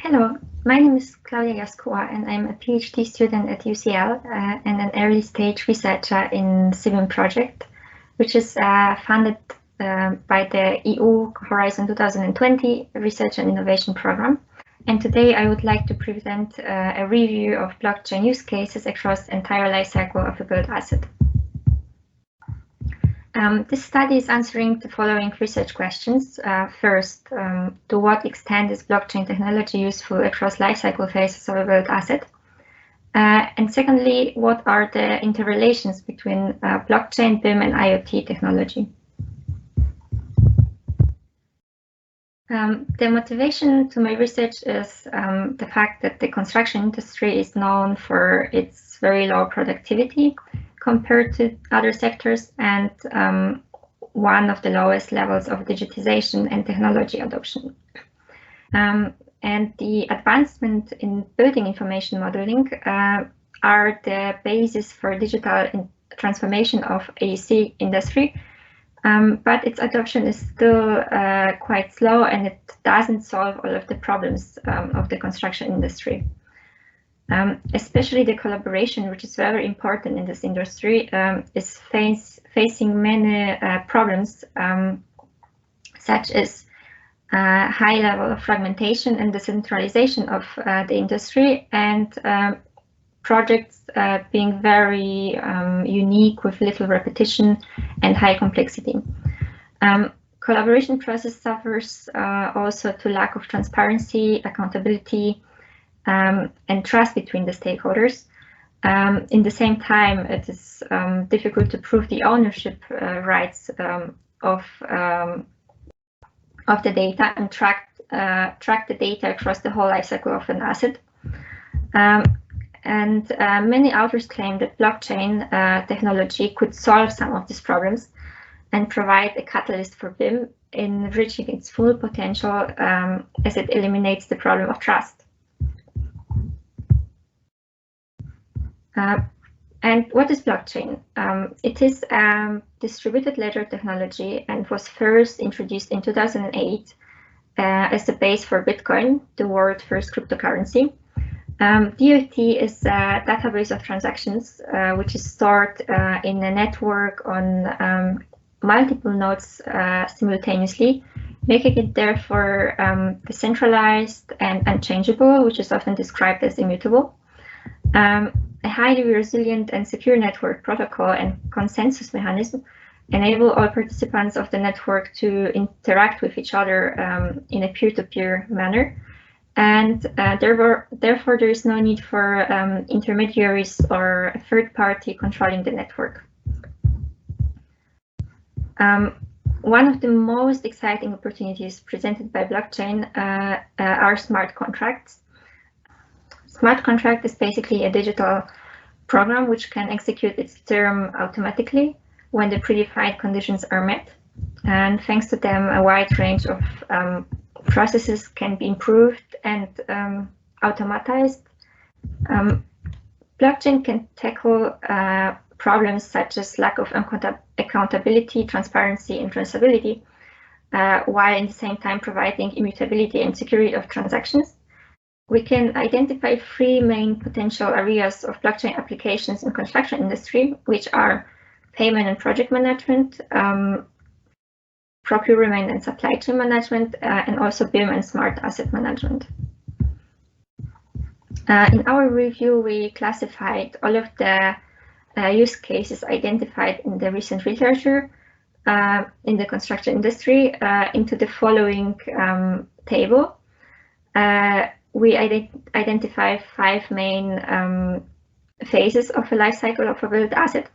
Hello, my name is Klaudia Jaskula and I'm a PhD student at UCL and an early stage researcher in CIVIM project, which is funded by the EU Horizon 2020 Research and Innovation Program. And today I would like to present a review of blockchain use cases across the entire lifecycle of a built asset. This study is answering the following research questions. First, to what extent is blockchain technology useful across lifecycle phases of a built asset? And secondly, what are the interrelations between blockchain, BIM, and IoT technology? The motivation to my research is the fact that the construction industry is known for its very low productivity compared to other sectors and one of the lowest levels of digitization and technology adoption. And the advancement in building information modeling are the basis for digital transformation of AEC industry, but its adoption is still quite slow and it doesn't solve all of the problems of the construction industry. Especially the collaboration, which is very important in this industry, is facing many problems, such as high level of fragmentation and decentralization of the industry, and projects being very unique with little repetition and high complexity. Collaboration process suffers also to lack of transparency, accountability, and trust between the stakeholders. In the same time, it is difficult to prove the ownership rights of the data and track the data across the whole lifecycle of an asset. And many authors claim that blockchain technology could solve some of these problems and provide a catalyst for BIM in reaching its full potential as it eliminates the problem of trust. And what is blockchain? It is a distributed ledger technology and was first introduced in 2008 as the base for Bitcoin, the world's first cryptocurrency. DOT is a database of transactions which is stored in a network on multiple nodes simultaneously, making it therefore decentralized and unchangeable, which is often described as immutable. A highly resilient and secure network protocol and consensus mechanism enable all participants of the network to interact with each other in a peer-to-peer manner. And therefore, there is no need for intermediaries or a third party controlling the network. One of the most exciting opportunities presented by blockchain are smart contracts. Smart contract is basically a digital program which can execute its term automatically when the predefined conditions are met. And thanks to them, a wide range of processes can be improved and automatized. Blockchain can tackle problems such as lack of accountability, transparency, and traceability, while at the same time providing immutability and security of transactions. We can identify three main potential areas of blockchain applications in construction industry, which are payment and project management, procurement and supply chain management, and also BIM and smart asset management. In our review, we classified all of the use cases identified in the recent literature in the construction industry into the following table. We identify 5 main phases of a life cycle of a built asset.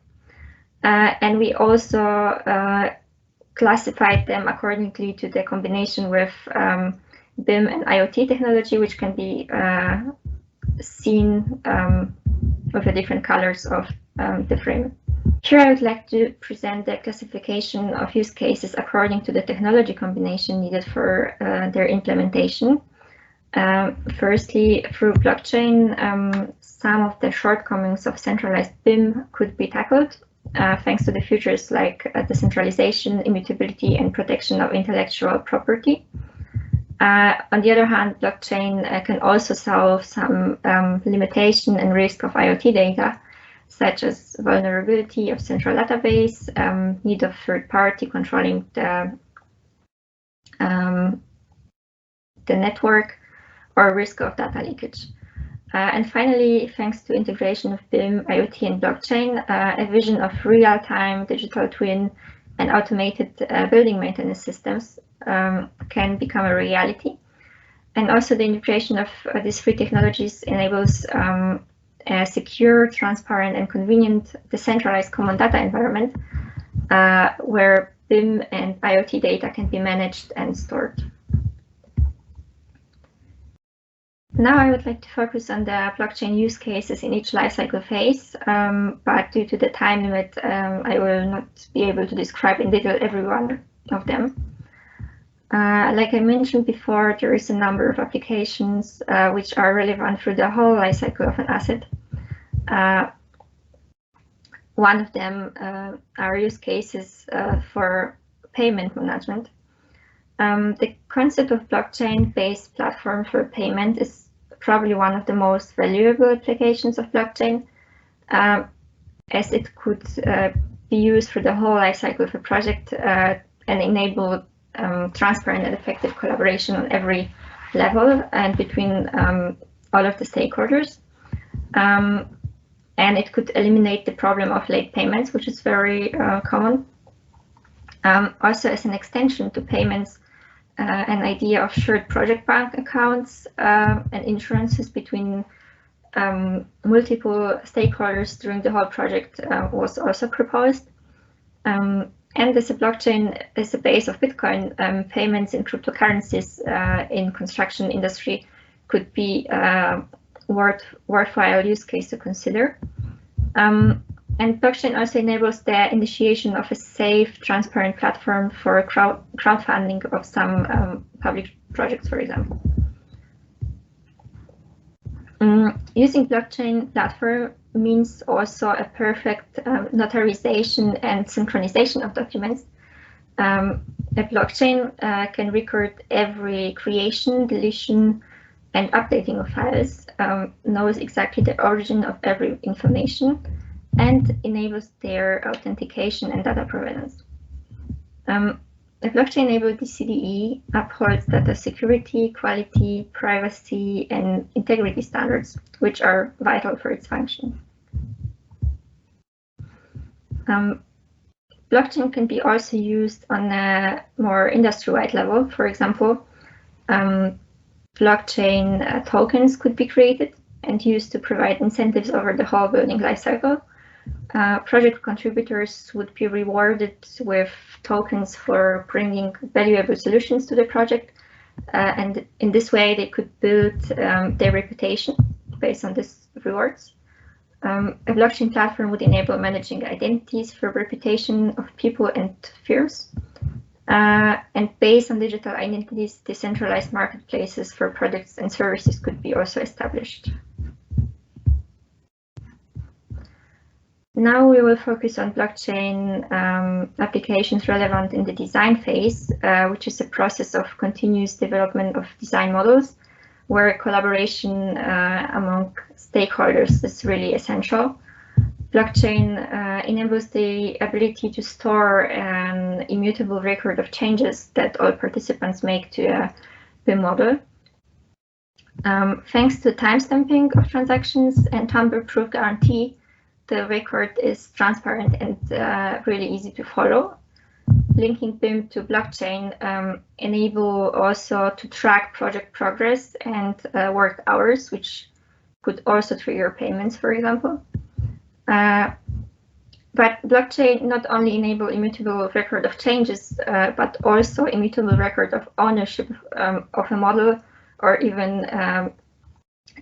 And we also classified them accordingly to the combination with BIM and IoT technology, which can be seen with the different colors of the frame. Here I would like to present the classification of use cases according to the technology combination needed for their implementation. Firstly, through blockchain, some of the shortcomings of centralized BIM could be tackled thanks to the features like decentralization, immutability, and protection of intellectual property. On the other hand, blockchain can also solve some limitation and risk of IoT data, such as vulnerability of central database, need of third party controlling the network, or risk of data leakage. And finally, thanks to integration of BIM, IoT, and blockchain, a vision of real-time digital twin and automated building maintenance systems can become a reality. And also the integration of these three technologies enables a secure, transparent, and convenient decentralized common data environment where BIM and IoT data can be managed and stored. Now I would like to focus on the blockchain use cases in each lifecycle phase, but due to the time limit, I will not be able to describe in detail every one of them. Like I mentioned before, there is a number of applications which are relevant through the whole lifecycle of an asset. One of them are use cases for payment management. The concept of blockchain-based platform for payment is probably one of the most valuable applications of blockchain, as it could be used for the whole lifecycle of a project and enable transparent and effective collaboration on every level and between all of the stakeholders. And it could eliminate the problem of late payments, which is very common. Also, as an extension to payments, an idea of shared project bank accounts and insurances between multiple stakeholders during the whole project was also proposed. And as a blockchain is the base of Bitcoin, payments in cryptocurrencies in construction industry could be worthwhile use case to consider. And blockchain also enables the initiation of a safe, transparent platform for crowdfunding of some public projects, for example. Using blockchain platform means also a perfect notarization and synchronization of documents. A blockchain can record every creation, deletion, and updating of files, knows exactly the origin of every information, and enables their authentication and data provenance. A blockchain-enabled CDE upholds data security, quality, privacy, and integrity standards, which are vital for its function. Blockchain can be also used on a more industry-wide level. For example, blockchain tokens could be created and used to provide incentives over the whole building lifecycle. Project contributors would be rewarded with tokens for bringing valuable solutions to the project, and in this way they could build their reputation based on these rewards. A blockchain platform would enable managing identities for reputation of people and firms, and based on digital identities, decentralized marketplaces for products and services could be also established. Now we will focus on blockchain applications relevant in the design phase, which is a process of continuous development of design models, where collaboration among stakeholders is really essential. Blockchain enables the ability to store an immutable record of changes that all participants make to a BIM model. Thanks to timestamping of transactions and tamper-proof guarantee, the record is transparent and really easy to follow. Linking BIM to blockchain enable also to track project progress and work hours, which could also trigger payments, for example. But blockchain not only enable immutable record of changes, but also immutable record of ownership of a model, or even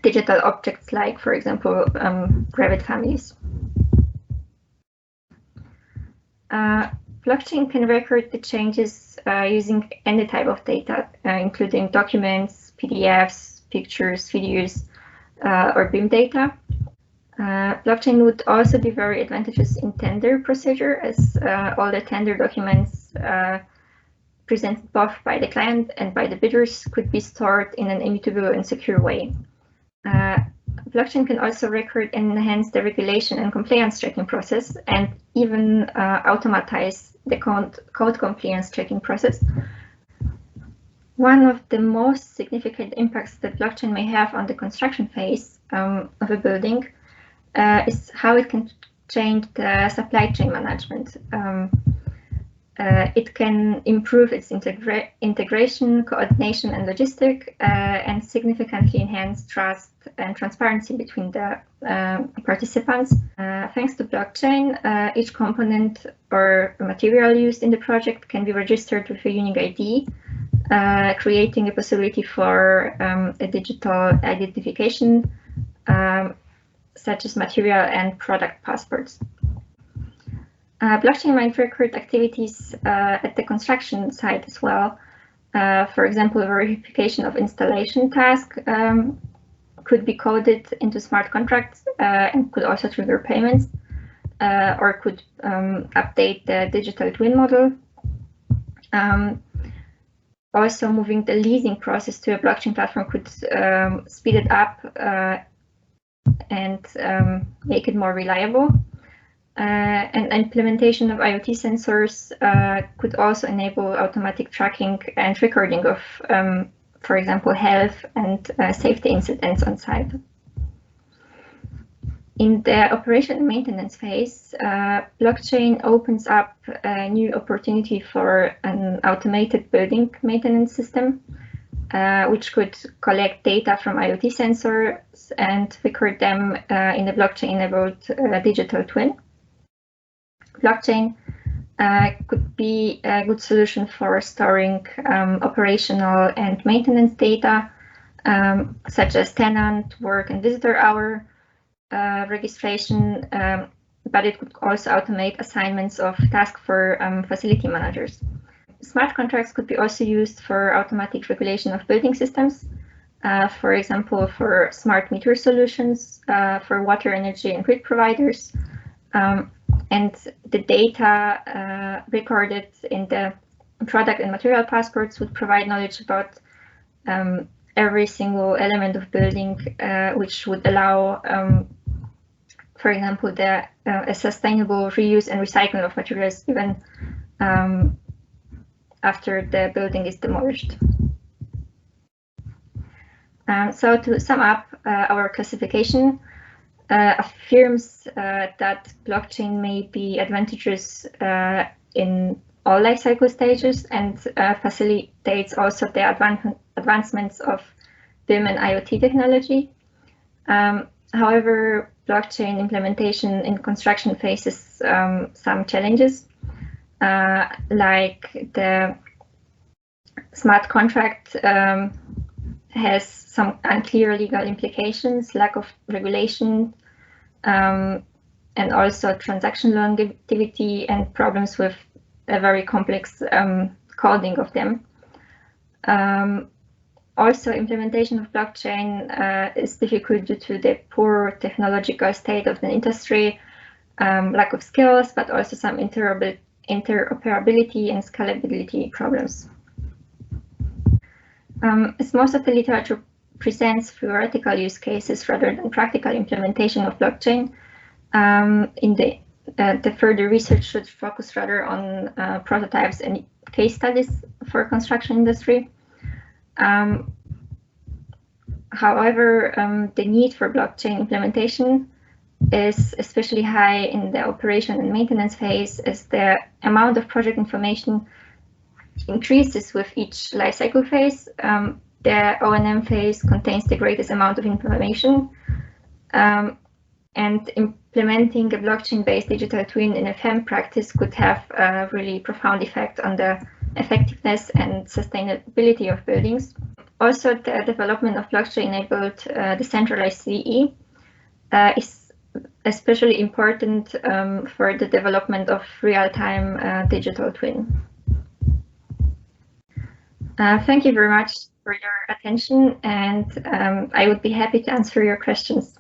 digital objects like, for example, Revit families. Blockchain can record the changes using any type of data, including documents, PDFs, pictures, videos, or BIM data. Blockchain would also be very advantageous in tender procedure, as all the tender documents presented both by the client and by the bidders could be stored in an immutable and secure way. Blockchain can also record and enhance the regulation and compliance checking process, and even automatize the code compliance checking process. One of the most significant impacts that blockchain may have on the construction phase of a building is how it can change the supply chain management. It can improve its integration, coordination, and logistics, and significantly enhance trust and transparency between the participants. Thanks to blockchain, each component or material used in the project can be registered with a unique ID, creating a possibility for a digital identification, such as material and product passports. Blockchain might record activities at the construction site as well. For example, verification of installation task could be coded into smart contracts and could also trigger payments, or could update the digital twin model. Also, moving the leasing process to a blockchain platform could speed it up and make it more reliable. And implementation of IoT sensors could also enable automatic tracking and recording of, for example, health and safety incidents on site. In the operation and maintenance phase, blockchain opens up a new opportunity for an automated building maintenance system, which could collect data from IoT sensors and record them in a blockchain-enabled digital twin. Blockchain could be a good solution for storing operational and maintenance data, such as tenant, work, and visitor hour registration, but it could also automate assignments of tasks for facility managers. Smart contracts could be also used for automatic regulation of building systems, for example, for smart meter solutions, for water, energy, and grid providers. And the data recorded in the product and material passports would provide knowledge about every single element of building, which would allow, for example, a sustainable reuse and recycling of materials even after the building is demolished. So to sum up our classification, affirms that blockchain may be advantageous in all life cycle stages and facilitates also the advancements of BIM and IoT technology. However, blockchain implementation in construction faces some challenges, like the smart contract has some unclear legal implications, lack of regulation, and also transaction longevity and problems with a very complex coding of them. Also, implementation of blockchain is difficult due to the poor technological state of the industry, lack of skills, but also some interoperability and scalability problems. As most of the literature presents theoretical use cases rather than practical implementation of blockchain, in the further research should focus rather on prototypes and case studies for construction industry. However, the need for blockchain implementation is especially high in the operation and maintenance phase, as the amount of project information increases with each lifecycle phase. The O&M phase contains the greatest amount of information, and implementing a blockchain-based digital twin in a FEM practice could have a really profound effect on the effectiveness and sustainability of buildings. Also, the development of blockchain-enabled decentralized CE is especially important for the development of real-time digital twin. Thank you very much for your attention, and I would be happy to answer your questions.